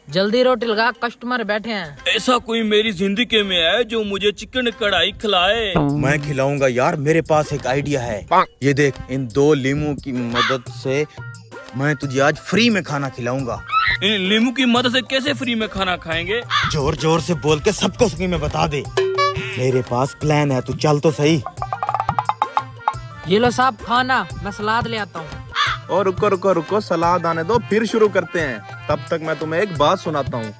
जल्दी रोटी लगा, कस्टमर बैठे हैं। ऐसा कोई मेरी जिंदगी में है जो मुझे चिकन कढ़ाई खिलाए? मैं खिलाऊंगा यार, मेरे पास एक आइडिया है। ये देख, इन 2 लीमू की मदद से मैं तुझे आज फ्री में खाना खिलाऊंगा। इन लीमू की मदद से कैसे फ्री में खाना खाएंगे? जोर जोर से बोल के सबको फ्री में बता दे। मेरे पास प्लान है, तू चल तो सही। ये लो साहब खाना, मैं सलाद ले आता हूँ। और रुको रुको रुको, सलाद आने दो, फिर शुरू करते हैं। तब तक मैं तुम्हें एक बात सुनाता हूँ।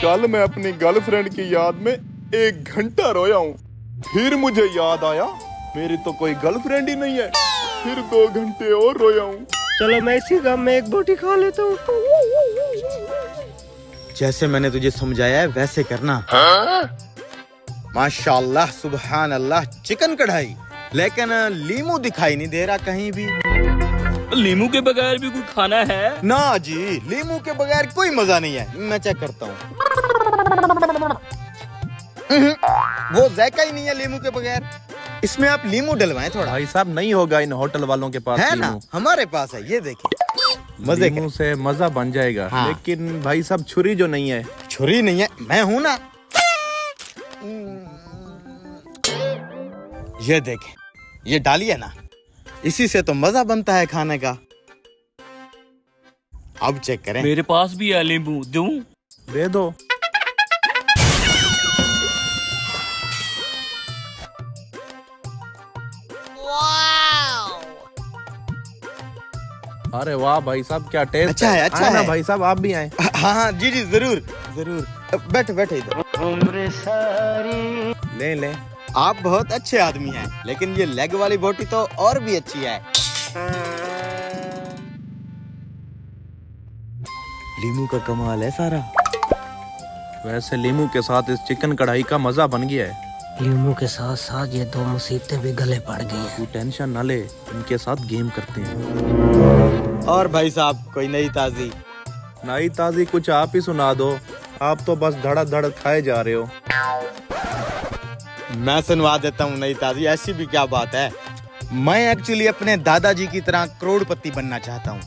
कल मैं अपनी गर्लफ्रेंड की याद में 1 घंटा रोया हूँ। फिर मुझे याद आया मेरी तो कोई गर्लफ्रेंड ही नहीं है। फिर 2 घंटे और रोया हूँ। चलो मैं इसी गम में एक बोटी खा लेता हूँ। जैसे मैंने तुझे समझाया है वैसे करना। माशाल्लाह, सुबहान अल्लाह, चिकन कढ़ाई। लेकिन लीमू दिखाई नहीं दे रहा कहीं भी। लीमू के बगैर भी कोई खाना है? ना जी, लीमू के बगैर कोई मजा नहीं है। मैं चेक करता हूँ। वो जायका ही नहीं है लीमू के बगैर। इसमें आप लीमू डलवाएं थोड़ा। भाई साहब नहीं होगा इन होटल वालों के पास है ना, लीमू। हमारे पास है, ये देखिए। मजे लीमू से मजा बन जाएगा। हाँ। लेकिन भाई साहब छुरी जो नहीं है। छुरी नहीं है, मैं हूं ना। ये देखें, ये डालिए ना, इसी से तो मजा बनता है खाने का। अब चेक करें। मेरे पास भी है लीमू, दूं? दे दो। अरे वाह भाई साहब, क्या टेस्ट अच्छा है, अच्छा आए ना है। भाई साहब, आप भी आए। हाँ हाँ, जी जी, जरूर जरूर। बैठो बैठो इधर। ले ले। आप बहुत अच्छे आदमी हैं, लेकिन ये लेग वाली बोटी तो और भी अच्छी है। लीमू का कमाल है सारा। वैसे लीमू के साथ इस चिकन कढ़ाई का मजा बन गया है। लीमू के साथ साथ ये 2 मुसीबतें भी गले पड़ गई हैं। तू टेंशन ना ले, इनके साथ गेम करते हैं। और भाई साहब, कोई नई ताजी? नई ताजी कुछ आप ही सुना दो। आप तो बस धड़क धड़क खाए जा रहे हो। मैं सुनवा देता हूँ नई ताजी। ऐसी भी क्या बात है। मैं एक्चुअली अपने दादाजी की तरह करोड़पति बनना चाहता हूँ।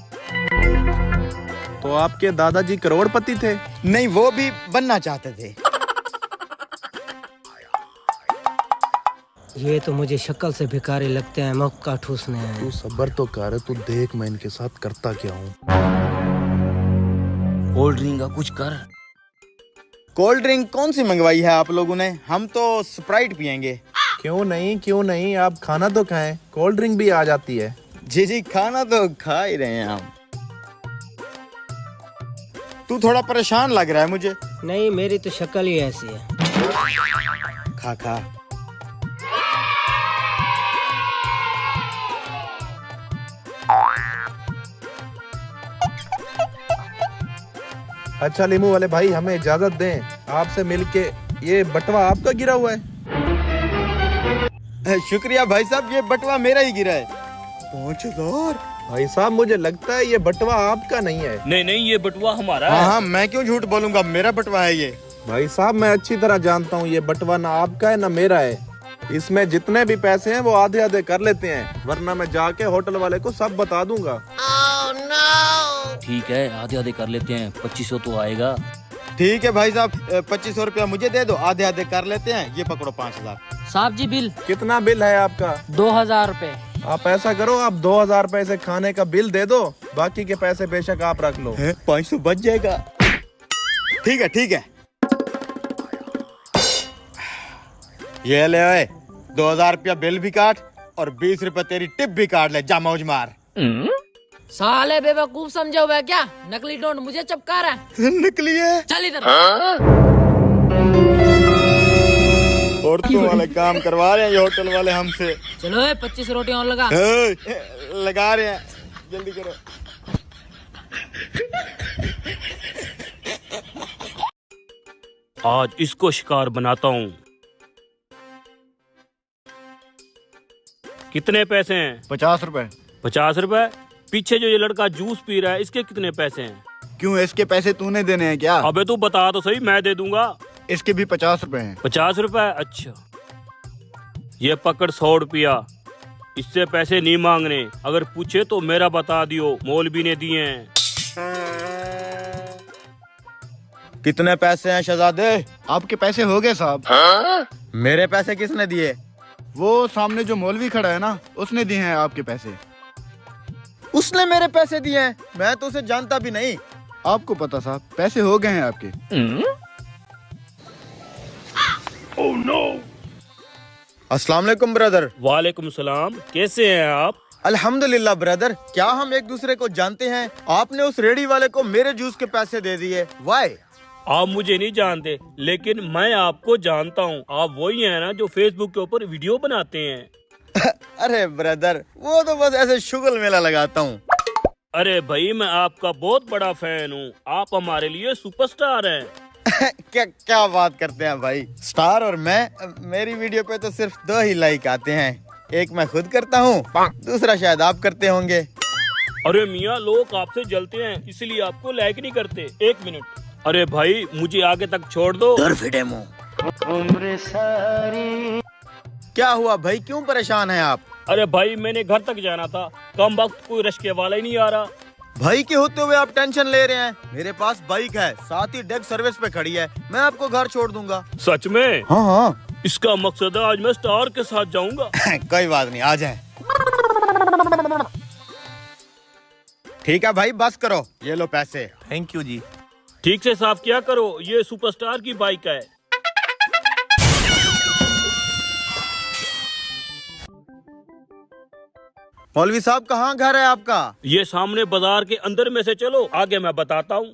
तो आपके दादाजी करोड़पति थे? नहीं, वो भी बनना चाहते थे। ये तो मुझे शक्ल से भिखारी लगते हैं, मक्का ठूसने हैं। तू सब्र तो कर, तू देख मैं इनके साथ करता क्या हूँ। कोल्ड ड्रिंक का कुछ कर। कोल्ड ड्रिंक कौन सी मंगवाई है आप लोगों ने? हम तो स्प्राइट पियेंगे। क्यों नहीं, आप खाना तो खाएं, कोल्ड ड्रिंक भी आ जाती है। जी जी, खाना तो खा ही रहे हैं हम। तू थोड़ा परेशान लग रहा है मुझे। नहीं, मेरी तो शक्ल ही ऐसी है। खा खा। अच्छा लीमू वाले भाई, हमें इजाजत दें, आपसे मिलके। ये बटवा आपका गिरा हुआ है? शुक्रिया भाई साहब, ये बटवा मेरा ही गिरा है। 5000। भाई साहब मुझे लगता है ये बटवा आपका नहीं है। नहीं नहीं, ये बटुआ हमारा हाँ है। हाँ, मैं क्यों झूठ बोलूंगा, मेरा बटवा है ये। भाई साहब मैं अच्छी तरह जानता हूँ ये बटवा ना आपका है ना मेरा है। इसमें जितने भी पैसे हैं वो आधे आधे कर लेते हैं, वरना मैं जाके होटल वाले को सब बता दूंगा। ठीक है, आधे आधे कर लेते हैं। 2500 तो आएगा। ठीक है भाई साहब, 2500 रुपया मुझे दे दो, आधे आधे कर लेते हैं। ये पकड़ो 5000। साहब जी बिल। कितना बिल है आपका? 2000 रुपए। आप ऐसा करो, आप 2000 पैसे खाने का बिल दे दो, बाकी के पैसे बेशक आप रख लो। 500 बच जाएगा। ठीक है ठीक है। ये ले ओए, 2000 रुपया बिल भी काट और 20 रुपया तेरी टिप भी काट ले। जा मौज मार। साले बेवकूफ समझे हुए क्या? नकली नोट मुझे चिपका रहा है। निकली है। चल इधर। औरतों वाले काम करवा रहे हैं ये होटल वाले हमसे। चलो 25 रोटियां और लगा। लगा रहे हैं, जल्दी करो। आज इसको शिकार बनाता हूँ। कितने पैसे हैं? 50 रुपए। 50 रुपए। पीछे जो ये लड़का जूस पी रहा है, इसके कितने पैसे हैं? क्यों, इसके पैसे तूने देने हैं क्या? अबे तू बता तो सही, मैं दे दूंगा। इसके भी 50 रुपए हैं। 50 रुपए? अच्छा, ये पकड़ 100 रुपया। इससे पैसे नहीं मांगने, अगर पूछे तो मेरा बता दियो, मौलवी ने दिए हैं। कितने पैसे हैं शहजादे? आपके पैसे हो गए साहब। मेरे पैसे किसने दिए? वो सामने जो मौलवी खड़ा है ना, उसने दिए हैं आपके पैसे। उसने मेरे पैसे दिए हैं? मैं तो उसे जानता भी नहीं। आपको पता साहब, पैसे हो गए हैं आपके। अस्सलाम वालेकुम ब्रदर। वालेकुम सलाम, कैसे हैं आप? अल्हम्दुलिल्लाह ब्रदर। क्या हम एक दूसरे को जानते हैं? आपने उस रेडी वाले को मेरे जूस के पैसे दे दिए, वाई? आप मुझे नहीं जानते, लेकिन मैं आपको जानता हूँ। आप वही हैं ना जो फेसबुक के ऊपर वीडियो बनाते हैं? अरे ब्रदर, वो तो बस ऐसे शुगल मेला लगाता हूँ। अरे भाई, मैं आपका बहुत बड़ा फैन हूँ। आप हमारे लिए सुपरस्टार हैं। क्या क्या बात करते हैं भाई? स्टार और मैं? मेरी वीडियो पे तो सिर्फ 2 ही लाइक आते हैं। एक मैं खुद करता हूँ, दूसरा शायद आप करते होंगे। अरे मियाँ, लोग आपसे जलते हैं, इसलिए आपको लाइक नहीं करते। 1 मिनट। अरे भाई, मुझे आगे तक छोड़ दो। क्या हुआ भाई, क्यों परेशान हैं आप? अरे भाई, मैंने घर तक जाना था, कम वक्त कोई रिश्के वाला ही नहीं आ रहा। भाई के होते हुए आप टेंशन ले रहे हैं? मेरे पास बाइक है, साथ ही डेक सर्विस पे खड़ी है, मैं आपको घर छोड़ दूंगा। सच में? हाँ हाँ। इसका मकसद है आज मैं स्टार के साथ जाऊंगा। कोई बात नहीं, आ जाए। ठीक है भाई, बस करो, ये लो पैसे। थैंक यू जी। ठीक से साफ किया करो, ये सुपरस्टार की बाइक है। मौलवी साहब, कहाँ घर है आपका? ये सामने बाजार के अंदर में से चलो, आगे मैं बताता हूँ।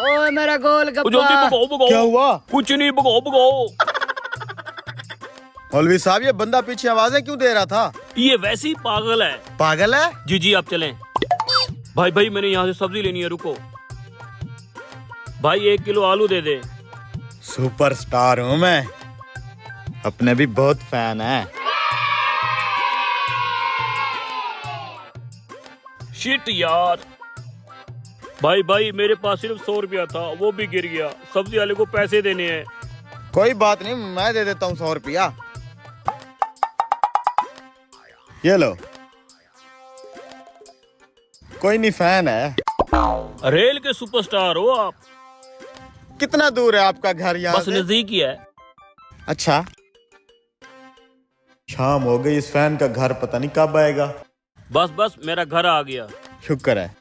ओए मेरा गोल जल्दी गप्पा। भगाओ भगाओ। क्या हुआ? कुछ नहीं, भगाओ भगाओ। मौलवी साहब, ये बंदा पीछे आवाजें क्यों दे रहा था? ये वैसे ही पागल है। पागल है? जी जी, आप चलें। भाई भाई, मैंने यहाँ से सब्जी लेनी है, रुको। भाई 1 किलो आलू दे दे। सुपरस्टार हूँ मैं, अपने भी बहुत फैन है। शिट यार। भाई भाई, मेरे पास सिर्फ 100 रुपया था, वो भी गिर गया। सब्जी वाले को पैसे देने हैं। कोई बात नहीं, मैं दे देता हूँ 100 रुपया। ये लो। कोई नहीं, फैन है। रेल के सुपरस्टार हो आप। कितना दूर है आपका घर यहाँ बस से? नजदीक ही है। अच्छा, शाम हो गई, इस फैन का घर पता नहीं कब आएगा। बस बस, मेरा घर आ गया। शुक्र है।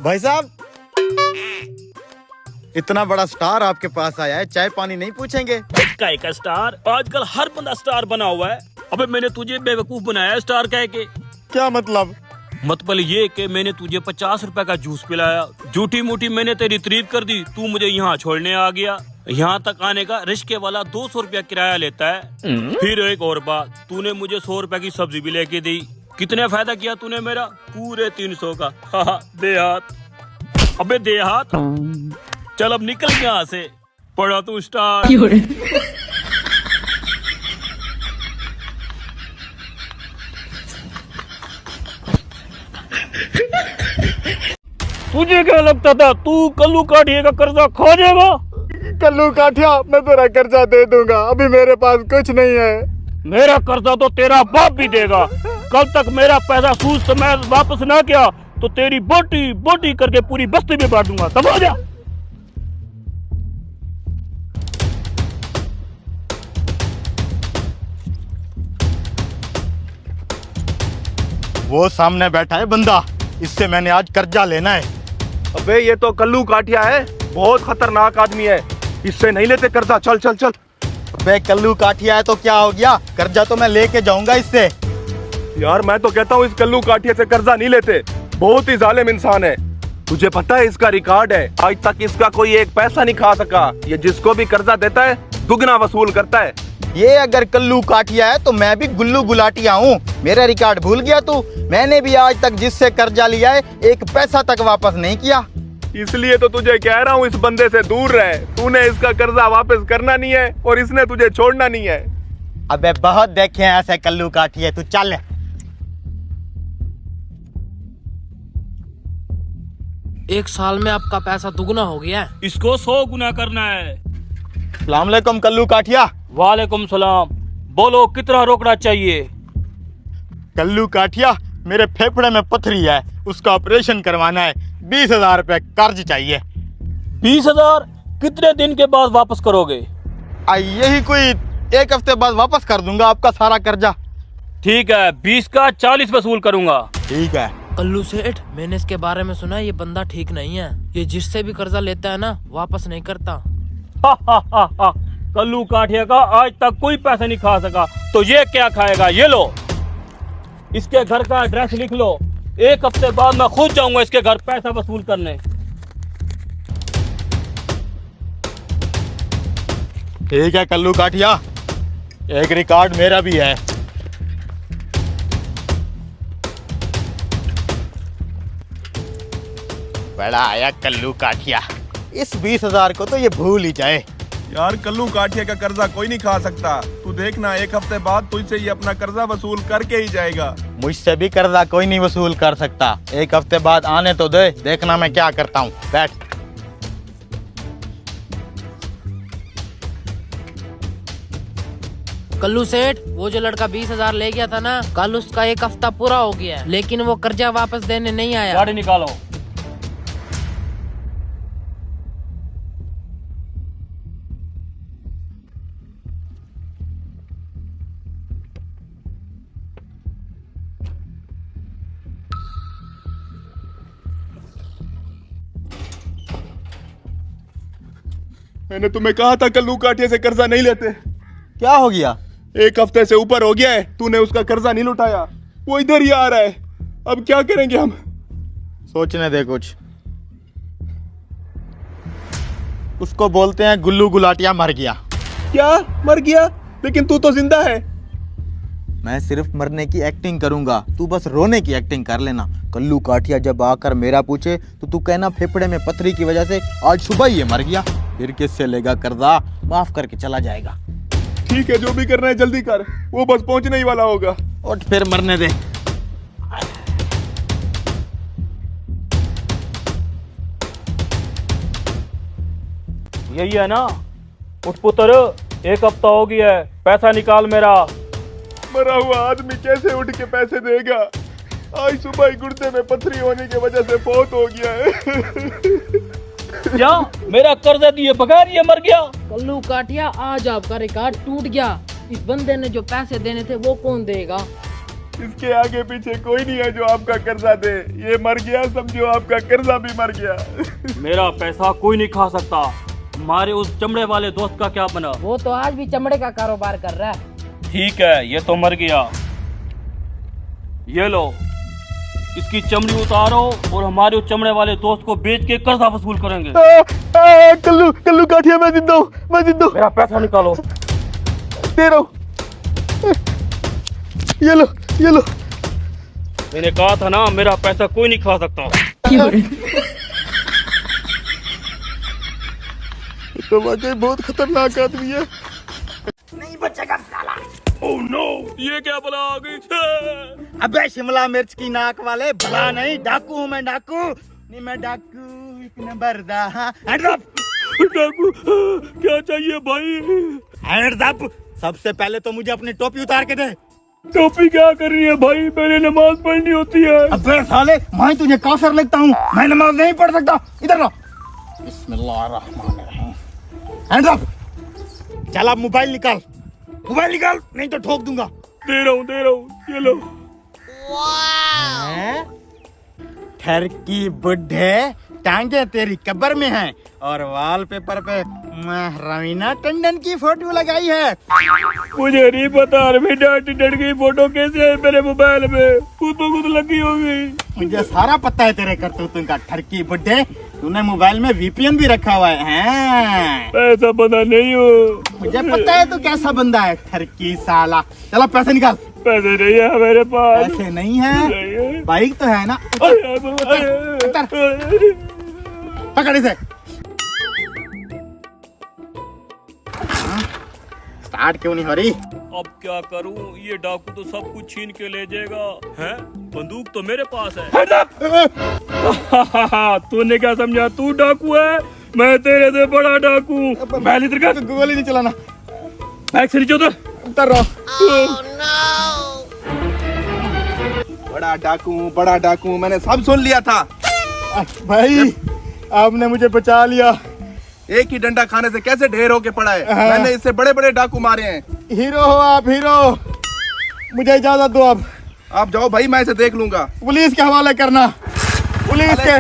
भाई साहब, इतना बड़ा स्टार आपके पास आया है, चाय पानी नहीं पूछेंगे? काय का स्टार? आजकल हर बंदा स्टार बना हुआ है। अबे, मैंने तुझे बेवकूफ बनाया है स्टार कह के। क्या मतलब? मतलब ये कि मैंने तुझे 50 रुपए का जूस पिलाया, झूठी मूठी मैंने तेरी तारीफ कर दी, तू मुझे यहाँ छोड़ने आ गया। यहाँ तक आने का रिश्के वाला 200 रुपया किराया लेता है। फिर एक और बात, तूने मुझे 100 रुपए की सब्जी भी लेके दी। कितने फायदा किया तूने मेरा? पूरे 300 का। हाँ, दे हाथ। अबे दे हाथ। चल अब निकल यहाँ से, पढ़ा तू स्टार। तुझे क्या लगता था तू कल्लू काठिए का कर्जा खा जाएगा? कल्लू काठिया, मैं तेरा कर्जा दे दूंगा, अभी मेरे पास कुछ नहीं है। मेरा कर्जा तो तेरा बाप भी देगा। कल तक मेरा पैसा सूद समेत वापस ना किया तो तेरी बोटी बोटी करके पूरी बस्ती में बांट दूंगा। तब आ जा। वो सामने बैठा है बंदा, इससे मैंने आज कर्जा लेना है। अबे, ये तो कल्लू काठिया है, बहुत खतरनाक आदमी है, इससे नहीं लेते कर्जा। चल चल चल। अबे, कल्लू काठिया है तो क्या हो गया, कर्जा तो मैं लेके जाऊंगा इससे। यार, मैं तो कहता हूँ इस कल्लू काठिया से कर्जा नहीं लेते, बहुत ही जालिम इंसान है। तुझे पता है इसका रिकॉर्ड है, आज तक इसका कोई एक पैसा नहीं खा सका। ये जिसको भी कर्जा देता है दुगना वसूल करता है। ये अगर कल्लू काठिया है तो मैं भी गुल्लू गुलाटिया हूँ। मेरा रिकॉर्ड भूल गया तू? मैंने भी आज तक जिससे कर्जा लिया है, एक पैसा तक वापस नहीं किया। इसलिए तो तुझे कह रहा हूँ इस बंदे से दूर रहे। तूने इसका कर्जा वापस करना नहीं है और इसने तुझे छोड़ना नहीं है। अबे, बहुत देखे हैं ऐसे कल्लू काठिए, तू चल। एक साल में आपका पैसा दुगना हो गया है। इसको 100 गुना करना है। अस्सलाम वालेकुम कल्लू काठिया। वालेकुम सलाम। बोलो, कितना रोकना चाहिए? कल्लू काठिया, मेरे फेफड़े में पथरी है, उसका ऑपरेशन करवाना है। 20,000 रुपए कर्ज चाहिए। 20,000 कितने दिन के बाद वापस करोगे? यही कोई 1 हफ्ते बाद वापस कर दूंगा आपका सारा कर्जा। ठीक है, 20 का 40 वसूल करूंगा। ठीक है। कल्लू सेठ, मैंने इसके बारे में सुना है, ये बंदा ठीक नहीं है। ये जिससे भी कर्जा लेता है ना, वापस नहीं करता। कल्लू काठिया का आज तक कोई पैसा नहीं खा सका, तो ये क्या खाएगा? ये लो, इसके घर का एड्रेस लिख लो। 1 हफ्ते बाद मैं खुद जाऊंगा इसके घर पैसा वसूल करने। ठीक है कल्लू काठिया, एक रिकॉर्ड मेरा भी है। बड़ा आया कल्लू काठिया, इस 20,000 को तो ये भूल ही जाए। यार कल्लू काठिया का कर्जा कोई नहीं खा सकता। तू देखना 1 हफ्ते बाद तुझसे ये अपना कर्जा वसूल करके ही जाएगा। मुझसे भी कर्जा कोई नहीं वसूल कर सकता। 1 हफ्ते बाद आने तो दे, देखना मैं क्या करता हूँ। बैठ। कल्लू सेठ, वो जो लड़का 20,000 ले गया था ना, कल उसका 1 हफ्ता पूरा हो गया है, लेकिन वो कर्जा वापस देने नहीं आया। गाड़ी निकालो। मैंने तुम्हें कहा था कल्लू काठिया से कर्जा नहीं लेते। क्या हो गया? 1 हफ्ते से ऊपर हो गया है, तूने उसका कर्जा नहीं लुटाया। वो इधर ही आ रहा है, अब क्या करेंगे हम? सोचने दे कुछ। उसको बोलते हैं गुल्लू गुलाटिया मर गया। क्या मर गया? लेकिन तू तो जिंदा है। मैं सिर्फ मरने की एक्टिंग करूंगा, तू बस रोने की एक्टिंग कर लेना। कल्लू काठिया जब आकर मेरा पूछे तो तू कहना फेफड़े में पथरी की वजह से आज सुबह ही ये मर गया। फिर किससे लेगा कर्जा, माफ करके चला जाएगा। ठीक है, जो भी करना है जल्दी कर, वो बस पहुंचने ही वाला होगा। उठ फिर मरने दे। यही है ना? उठ पुत्र, 1 हफ्ता हो गया है, पैसा निकाल मेरा। मरा हुआ आदमी कैसे उठ के पैसे देगा? आज सुबह ही गुर्दे में पथरी होने की वजह से बहुत हो गया है। क्या मेरा कर्जा दिए बगैर ये मर गया? कल्लू काठिया, आज आपका रिकॉर्ड टूट गया। इस बंदे ने जो पैसे देने थे वो कौन देगा? इसके आगे पीछे कोई नहीं है जो आपका कर्जा दे। ये मर गया, समझो आपका कर्जा भी मर गया। मेरा पैसा कोई नहीं खा सकता। हमारे उस चमड़े वाले दोस्त का क्या बना? वो तो आज भी चमड़े का कारोबार कर रहा है। ठीक है, ये तो मर गया। ये लो, इसकी चमड़ी उतारो और हमारे उस चमड़े वाले दोस्त को बेच के कर्जा वसूल करेंगे। कल्लू काठिया, मैं जिंदा हूँ, मैं जिंदा हूँ। मेरा पैसा निकालो। दे रहा हूँ। ये लो, ये लो। मैंने कहा था ना, मेरा पैसा कोई नहीं खा सकता। तो वाकई बहुत खतरनाक आदमी है। नहीं बचेगा साला। ओह नो, ये क्या बला आ गई? अबे शिमला मिर्च की नाक वाले, भला नहीं, डाकू हूँ मैं, डाकू नहीं, मैं डाकू 1 नंबर दा। Hand up. डाकू, क्या चाहिए भाई? Hand up. सबसे पहले तो मुझे अपनी टोपी उतार के दे। टोपी क्या कर रही है भाई? मैंने नमाज पढ़नी होती है। अबे साले, मैं तुझे काफिर लगता हूँ, मैं नमाज नहीं पढ़ सकता। इधर ला। बिस्मिल्लाहिर्रहमानिर्रहीम। Hand up. चल अब मोबाइल निकाल, मोबाइल निकाल, नहीं तो ठोक दूंगा। दे रहा हूँ, ये लो। ठरकी बुड्ढे, टांगे तेरी कब्र में हैं और वॉलपेपर पे रवीना टंडन की फोटो लगाई है। मुझे नहीं पता, डट गई फोटो कैसे है मेरे मोबाइल में? खुद लगी होगी। मुझे सारा पता है तेरे करतूतों का, ठरकी बुड्ढे। तूने मोबाइल में VPN भी रखा हुआ है। ऐसा पता नहीं हो। मुझे पता है तू कैसा बंदा है, ठरकी साला। चलो पैसे निकाल। पैसे नहीं है मेरे पास। पैसे नहीं है? बाइक तो है ना? पकड़ इसे। स्टार्ट क्यों नहीं हो रही? अब क्या करूं? ये डाकू तो सब कुछ छीन के ले जाएगा। हैं? बंदूक तो मेरे पास है। तूने क्या समझा? तू डाकू है, मैं तेरे से बड़ा डाकू। पहले इधर कर। गोली नहीं चलाना। बैग से नीचे उतर। उतर रहा। बड़ा डाकू मैंने सब सुन लिया था। भाई आपने मुझे बचा लिया। एक ही डंडा खाने से कैसे ढेर होके पड़ा है। मैंने इससे बड़े बड़े डाकू मारे हैं। हीरो हो आप, हीरो। मुझे इजाजत दो अब। आप जाओ भाई, मैं इसे देख लूंगा। पुलिस के हवाले करना, पुलिस के।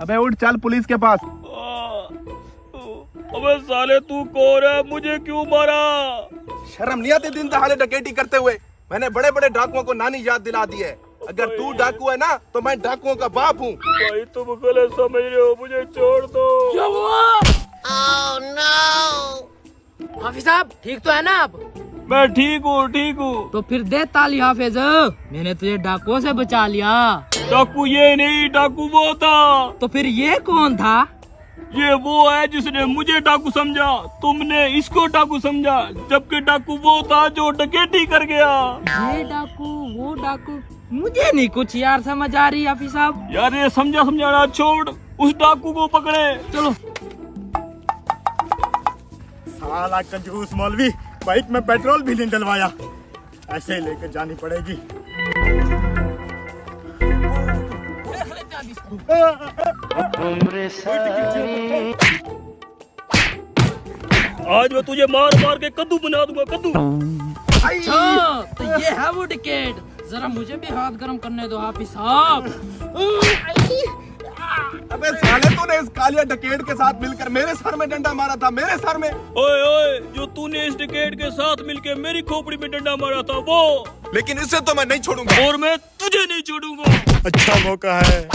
अबे उठ, चल पुलिस के पास। अबे साले तू कौन है, मुझे क्यों मारा? शर्म नहीं आती दिन दहाड़े डकैती करते हुए? मैंने बड़े बड़े डाकुओं को नानी याद दिला दी है। अगर तू डाकू है ना तो मैं डाकुओं का बाप हूँ। भाई तुम गलत समझ रहे हो, मुझे छोड़ दो। हाफिज साहब ठीक तो है ना आप? मैं ठीक हूँ। तो फिर दे ताली हाफिज, मैंने तुझे डाकुओं से बचा लिया। डाकू ये नहीं, डाकू वो था। तो फिर ये कौन था? ये वो है जिसने मुझे डाकू समझा, तुमने इसको डाकू समझा, जबकि डाकू वो था जो डकैती कर गया। ये डाकू वो डाकू, मुझे नहीं कुछ यार समझ आ रही हाफिज साहब। यार ये समझाना छोड़, उस डाकू को पकड़े। चलो। साला कंजूस मौलवी, बाइक में पेट्रोल भी नहीं डलवाया। ऐसे ही लेकर जानी पड़ेगी। आज मैं तुझे मार मार के कद्दू बना दूंगा, कद्दू। अच्छा तो ये है वो टिकट, जरा मुझे भी हाथ गर्म करने दो हाफिज साहब। अबे साले, तूने इस कालिया डकैत के साथ मिलकर मेरे सर में डंडा मारा था, मेरे सर में। ओए जो तूने इस डकैत के साथ मिलके मेरी खोपड़ी में डंडा मारा था वो। लेकिन इससे तो मैं नहीं छोड़ूंगा। और मैं तुझे नहीं छोड़ूंगा। अच्छा मौका है।